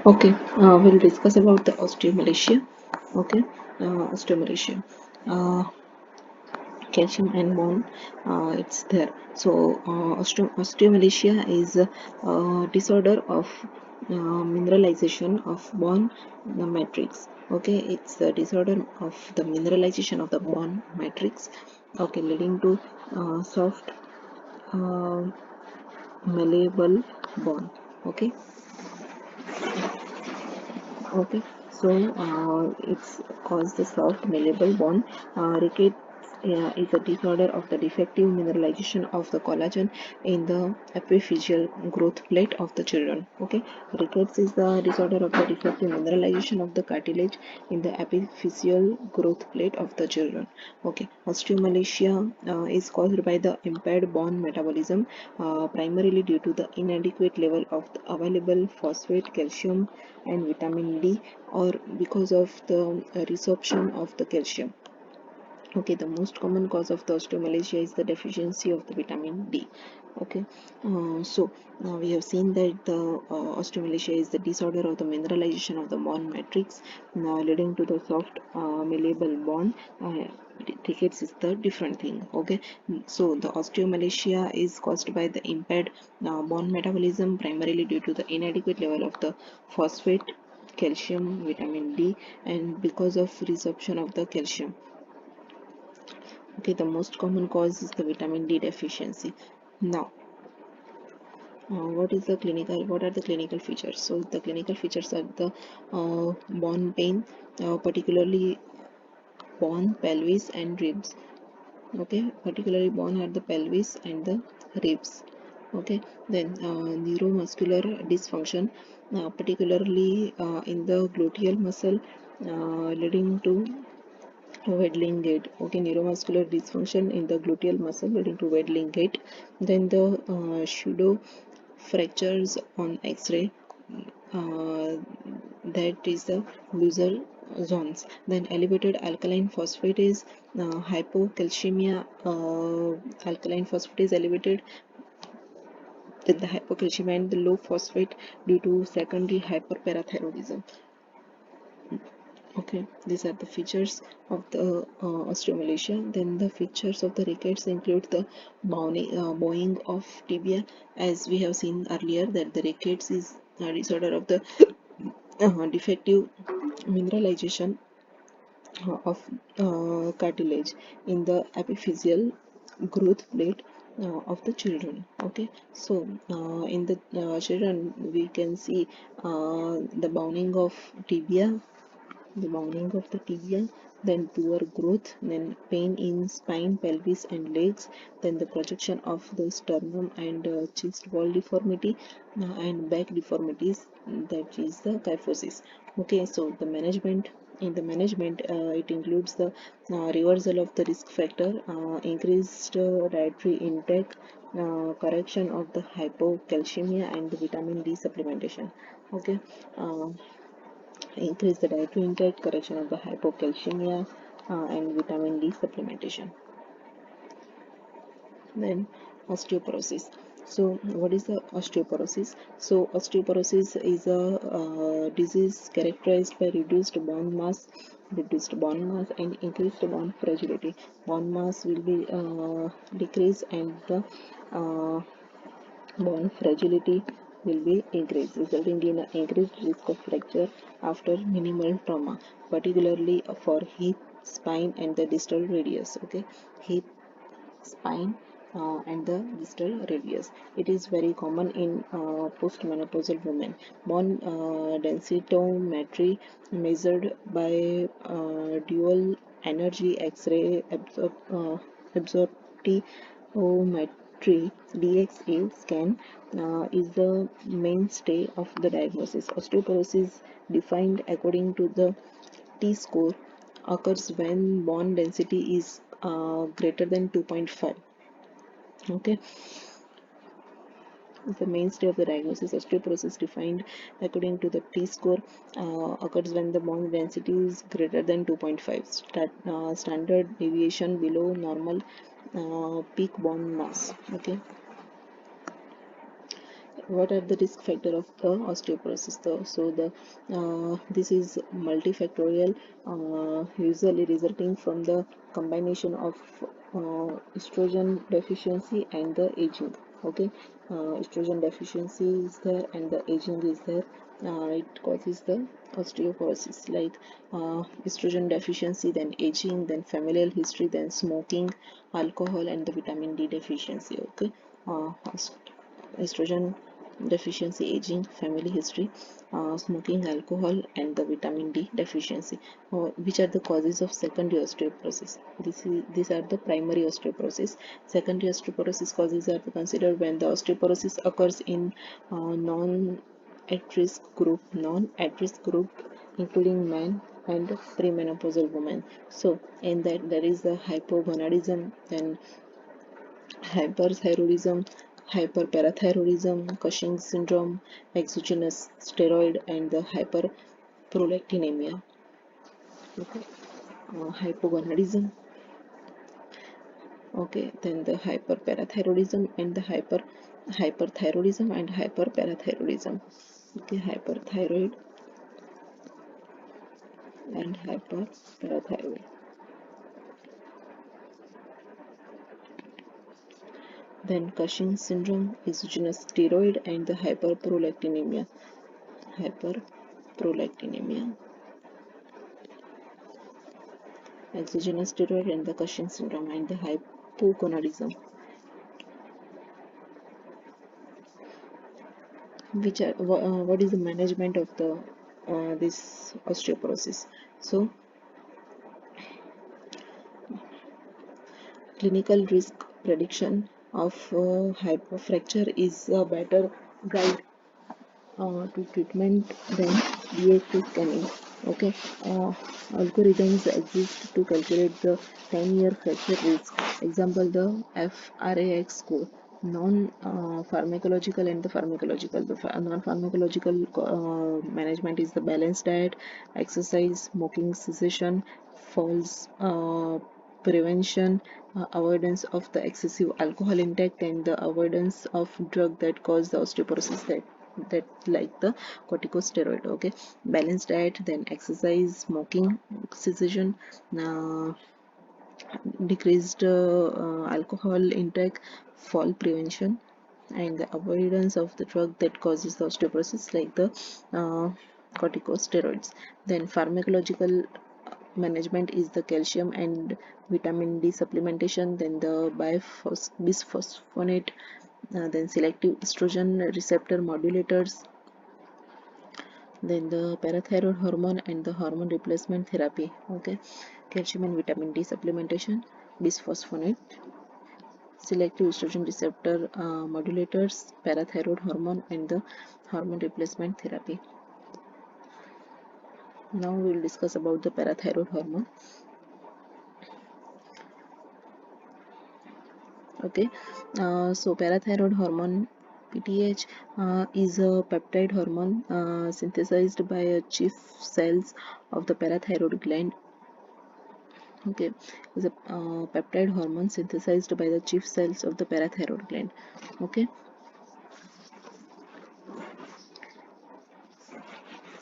Okay, we'll discuss about the osteomalacia. Okay, osteomalacia, uh, calcium and bone, it's there. So, osteomalacia is a disorder of mineralization of bone matrix. Okay, it's the disorder of the mineralization of the bone matrix. Okay, leading to soft, uh, malleable bone. Okay. Okay, so it's caused the soft malleable bone. Rickets is a disorder of the defective mineralization of the collagen in the epiphyseal growth plate of the children. Okay, rickets is the disorder of the defective mineralization of the cartilage in the epiphyseal growth plate of the children. Okay, osteomalacia is caused by the impaired bone metabolism, primarily due to the inadequate level of the available phosphate, calcium, and vitamin D, or because of the resorption of the calcium. Okay, the most common cause of the osteomalacia is the deficiency of the vitamin D. Okay, so now we have seen that the osteomalacia is the disorder of the mineralization of the bone matrix, leading to the soft malleable bone. Rickets is the different thing. Okay, so the osteomalacia is caused by the impaired bone metabolism, primarily due to the inadequate level of the phosphate, calcium, vitamin D, and because of resorption of the calcium. Okay, the most common cause is the vitamin D deficiency. Now, what are the clinical features? So the clinical features are the bone pain, particularly bone, pelvis, and ribs. Okay, particularly bone at the pelvis and the ribs. Okay, then neuromuscular dysfunction, particularly in the gluteal muscle, leading to Wedling gait. Okay, neuromuscular dysfunction in the gluteal muscle leading to Wedling gait. Then the pseudo fractures on X-ray, uh, that is the loser zones. Then elevated alkaline phosphate is hypocalcemia. Alkaline phosphate is elevated with the hypocalcemia and the low phosphate due to secondary hyperparathyroidism. Okay, these are the features of the osteomalacia. Then the features of the rickets include the bowing of tibia, as we have seen earlier that the rickets is a disorder of the defective mineralization of cartilage in the epiphyseal growth plate of the children. Okay, so in the children we can see the bowing of tibia, then poor growth, then pain in spine, pelvis, and legs, then the projection of the sternum and chest wall deformity, and back deformities, that is the kyphosis. Okay, so the management. In the management, it includes the reversal of the risk factor, increased dietary intake, correction of the hypocalcemia, and the vitamin D supplementation. Okay, uh, increase the dietary intake, correction of the hypocalcemia, and vitamin D supplementation. Then osteoporosis. So what is the osteoporosis? So osteoporosis is a disease characterized by reduced bone mass and increased bone fragility. Bone mass will be decreased, and the uh, bone fragility will be increased, resulting in an increased risk of fracture after minimal trauma, particularly for hip, spine, and the distal radius. Okay, hip, spine, and the distal radius. It is very common in postmenopausal women. Bone densitometry measured by dual energy X-ray absorptiometry DXA scan is the mainstay of the diagnosis. Osteoporosis, defined according to the T-score, occurs when bone density is greater than 2.5. Okay, is the mainstay of the diagnosis. Osteoporosis, defined according to the T-score, occurs when the bone density is greater than 2.5. Standard deviation below normal peak bone mass. Okay, what are the risk factor of the osteoporosis? This is multifactorial, usually resulting from the combination of estrogen deficiency and the aging. Okay, estrogen deficiency is there and the aging is there. It causes the osteoporosis, like estrogen deficiency, then aging, then familial history, then smoking, alcohol, and the vitamin D deficiency. Okay, uh, estrogen deficiency, aging, family history, smoking, alcohol, and the vitamin D deficiency. Which are the causes of secondary osteoporosis? These are the primary osteoporosis. Secondary osteoporosis causes are considered when the osteoporosis occurs in non-at-risk group, including men and premenopausal women. So, in that there is the hypogonadism, then hyperthyroidism, hyperparathyroidism, Cushing syndrome, exogenous steroid, and the hyperprolactinemia. Okay, hypogonadism. Okay, then the hyperparathyroidism and the hyperthyroidism and hyperparathyroidism. Okay, hyperthyroid and hyperparathyroid. Then Cushing syndrome, exogenous steroid, and the hyperprolactinemia. Hyperprolactinemia, exogenous steroid, and the Cushing syndrome, and the hypogonadism. What is the management of the this osteoporosis? So, clinical risk prediction of hyperfracture is a better guide to treatment than DXA scanning. Okay, algorithms exist to calculate the 10-year fracture risk. Example, the FRAX score. Non-pharmacological and the pharmacological. The non-pharmacological management is the balanced diet, exercise, smoking cessation, falls prevention, avoidance of the excessive alcohol intake, and the avoidance of drug that cause the osteoporosis, that like the corticosteroid. Okay, balanced diet, then exercise, smoking cessation, uh, decreased alcohol intake, fall prevention, and the avoidance of the drug that causes the osteoporosis, like the uh, corticosteroids. Then pharmacological management is the calcium and vitamin D supplementation, then the bisphosphonate, then selective estrogen receptor modulators, then the parathyroid hormone and the hormone replacement therapy. Okay, calcium and vitamin D supplementation, bisphosphonate, selective estrogen receptor modulators, parathyroid hormone, and the hormone replacement therapy. Now we will discuss about the parathyroid hormone. Okay, so parathyroid hormone, PTH, is a peptide hormone synthesized by chief cells of the parathyroid gland. Okay, is a peptide hormone synthesized by the chief cells of the parathyroid gland. Okay,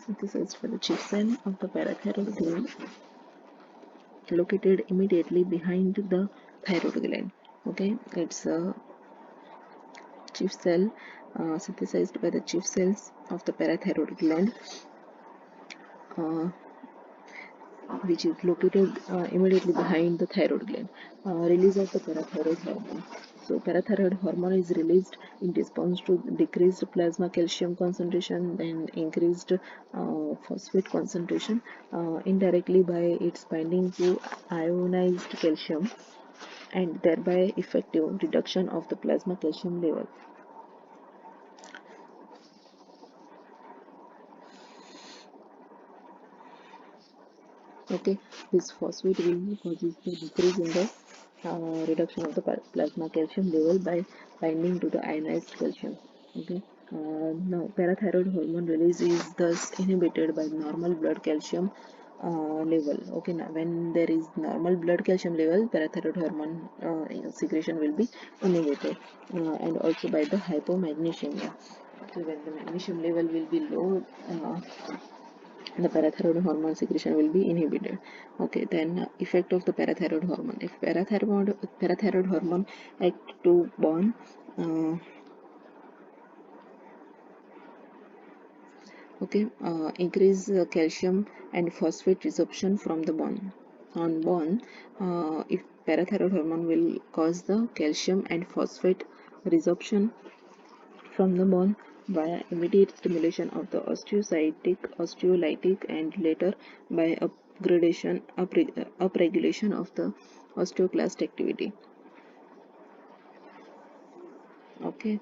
synthesized by the chief cell of the parathyroid gland, located immediately behind the thyroid gland. Okay, it's a chief cell synthesized by the chief cells of the parathyroid gland, uh, which is located immediately behind the thyroid gland. Release of the parathyroid hormone. So parathyroid hormone is released in response to decreased plasma calcium concentration and increased phosphate concentration, indirectly by its binding to ionized calcium, and thereby effective reduction of the plasma calcium level. Okay, this phosphate will causes the decrease in the reduction of the plasma calcium level by binding to the ionized calcium. Okay, now parathyroid hormone release is thus inhibited by normal blood calcium level. Okay, now when there is normal blood calcium level, parathyroid hormone secretion will be inhibited, and also by the hypomagnesemia. So when the magnesium level will be low, the parathyroid hormone secretion will be inhibited. Okay, then effect of the parathyroid hormone. If parathyroid hormone act to bond, increase calcium and phosphate resorption from the bone. On bone, if parathyroid hormone will cause the calcium and phosphate resorption from the bone via immediate stimulation of the osteolytic, and later by upregulation of the osteoclast activity. Okay,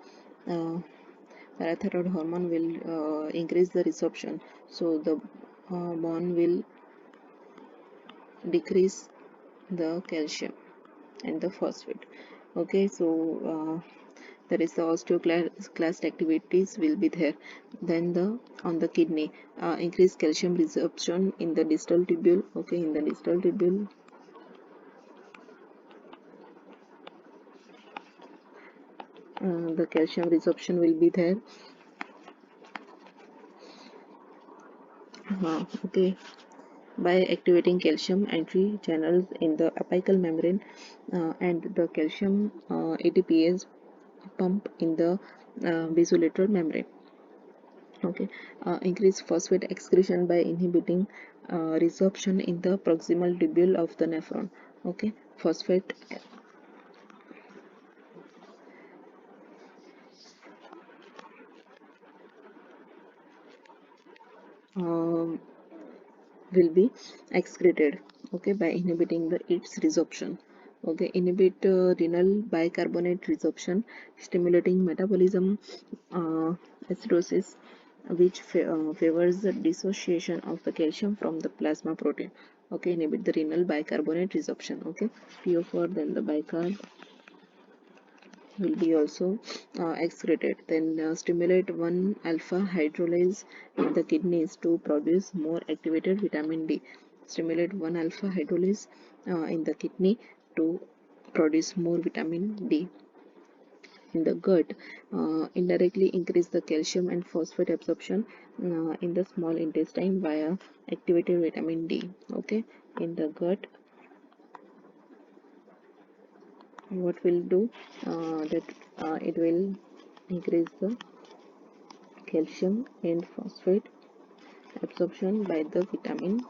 parathyroid hormone will increase the resorption, so the bone will decrease the calcium and the phosphate. Okay, so there is the osteoclast activities will be there. Then the on the kidney, increased calcium resorption in the distal tubule. Okay, in the distal tubule, the calcium resorption will be there. Okay, by activating calcium entry channels in the apical membrane, and the calcium ATPase pump in the basolateral membrane. Okay, increase phosphate excretion by inhibiting resorption in the proximal tubule of the nephron. Okay, phosphate um, will be excreted, okay, by inhibiting its resorption. Okay, inhibit renal bicarbonate resorption, stimulating metabolism, acidosis, which favors the dissociation of the calcium from the plasma protein. Okay, inhibit the renal bicarbonate resorption. Okay, PO4, then the bicarb will be also excreted. Then stimulate 1 alpha hydrolase in the kidneys to produce more activated vitamin D. Stimulate 1 alpha hydrolase in the kidney to produce more vitamin D. In the gut, indirectly increase the calcium and phosphate absorption in the small intestine via activated vitamin D. Okay, in the gut, what will do that it will increase the calcium and phosphate absorption by the vitamin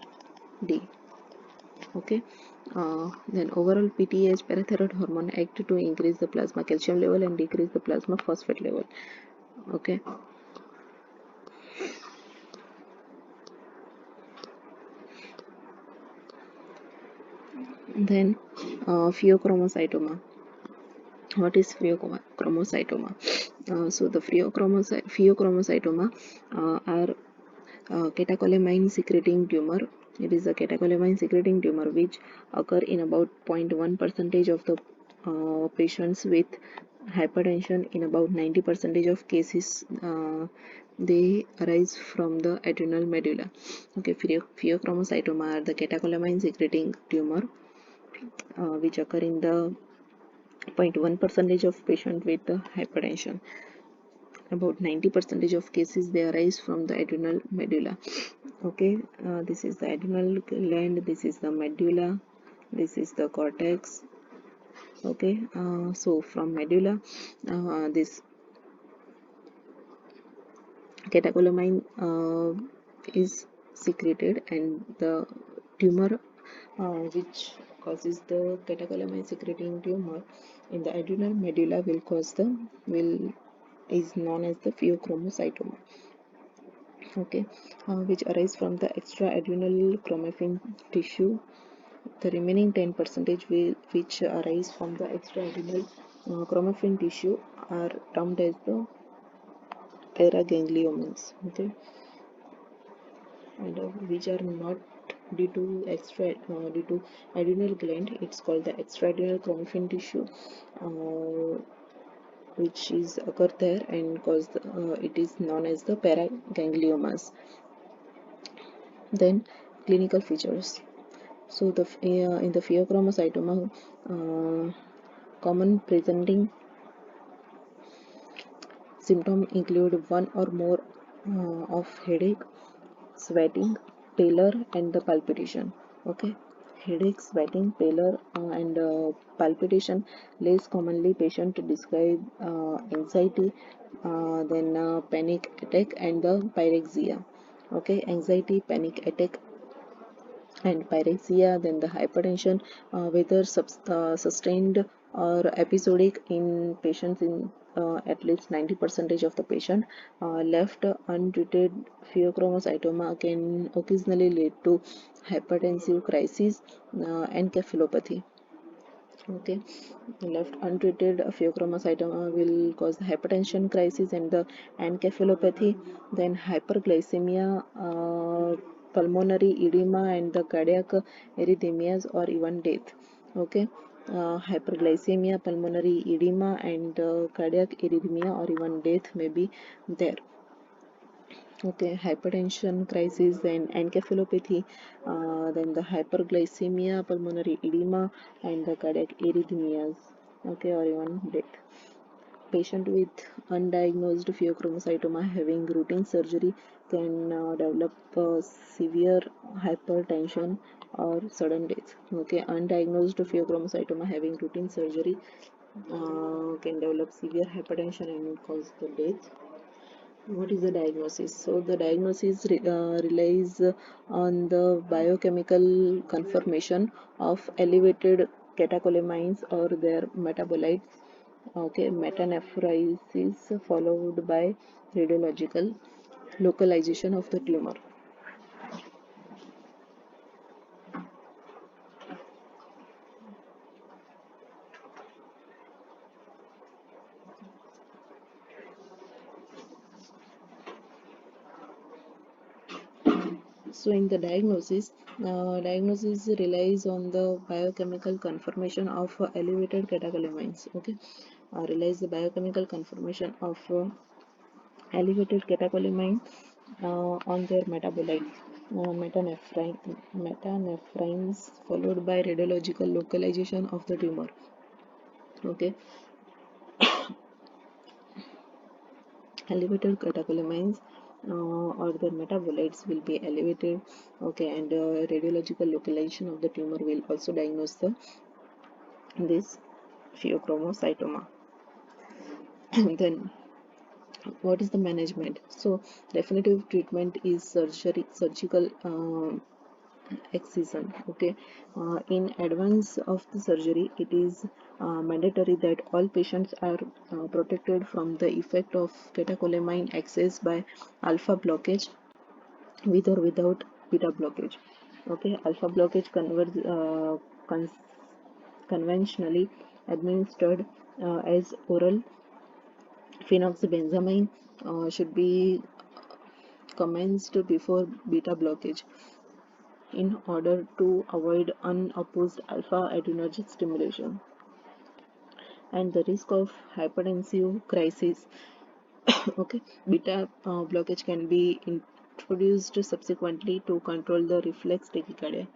D. Okay, then overall PTH, parathyroid hormone, act to increase the plasma calcium level and decrease the plasma phosphate level. Okay, then pheochromocytoma. What is pheochromocytoma? So the pheochromocytoma are catecholamine secreting tumor. It is a catecholamine secreting tumor which occur in about 0.1 percentage of the patients with hypertension. In about 90 percentage of cases, they arise from the adrenal medulla. Okay, pheochromocytoma are the catecholamine secreting tumor which occur in the 0.1 percentage of patient with hypertension. About 90 percentage of cases they arise from the adrenal medulla. Okay, this is the adrenal gland, this is the medulla, this is the cortex. Okay, so from medulla, this catecholamine is secreted, and the tumor which causes the catecholamine secreting tumor in the adrenal medulla will is known as the pheochromocytoma. Okay, which arise from the extra-adrenal chromaffin tissue. The remaining 10 percentage which arise from the extra-adrenal chromaffin tissue are termed as the paragangliomas. Okay, and which are not due to adrenal gland. It's called the extra-adrenal chromaffin tissue, which is occur there and cause it is known as the paragangliomas. Then clinical features. So the in the pheochromocytoma, common presenting Symptoms include one or more of headache, sweating, pallor, and the palpitation. Okay, headache, sweating, pallor, and palpitation. Less commonly, patient describe anxiety, then panic attack, and the pyrexia. Okay, anxiety, panic attack, and pyrexia, then the hypertension, whether sustained or episodic in patients in at least 90% of the patient. Left untreated pheochromocytoma can occasionally lead to hypertensive crisis and encephalopathy. Okay, left untreated pheochromocytoma will cause the hypertension crisis and the encephalopathy, then hyperglycemia, pulmonary edema, and the cardiac arrhythmias or even death. Okay, hyperglycemia, pulmonary edema, and cardiac arrhythmia or even death may be there. Okay, hypertension crisis and encephalopathy, then the hyperglycemia, pulmonary edema, and the cardiac arrhythmias. Okay, or even death. Patient with undiagnosed pheochromocytoma having routine surgery can develop severe hypertension or sudden death. Okay, undiagnosed pheochromocytoma having routine surgery can develop severe hypertension and cause the death. What is the diagnosis? So the diagnosis relies on the biochemical confirmation of elevated catecholamines or their metabolites. Okay, metanephrisis followed by radiological localization of the tumor. So in the diagnosis relies on the biochemical confirmation of elevated catecholamines. Okay, relies the biochemical confirmation of elevated catecholamine on their metabolites, metanephrines, followed by radiological localization of the tumor. Okay, elevated catecholamines or the metabolites will be elevated. Okay, and radiological localization of the tumor will also diagnose this pheochromocytoma. And then what is the management? So definitive treatment is surgical excision. Okay, in advance of the surgery, it is mandatory that all patients are protected from the effect of catecholamine access by alpha blockage with or without beta blockage. Okay, alpha blockage conventionally administered as oral phenoxybenzamine should be commenced before beta blockage in order to avoid unopposed alpha adrenergic stimulation and the risk of hypertensive crisis. Okay, beta blockage can be introduced subsequently to control the reflex tachycardia.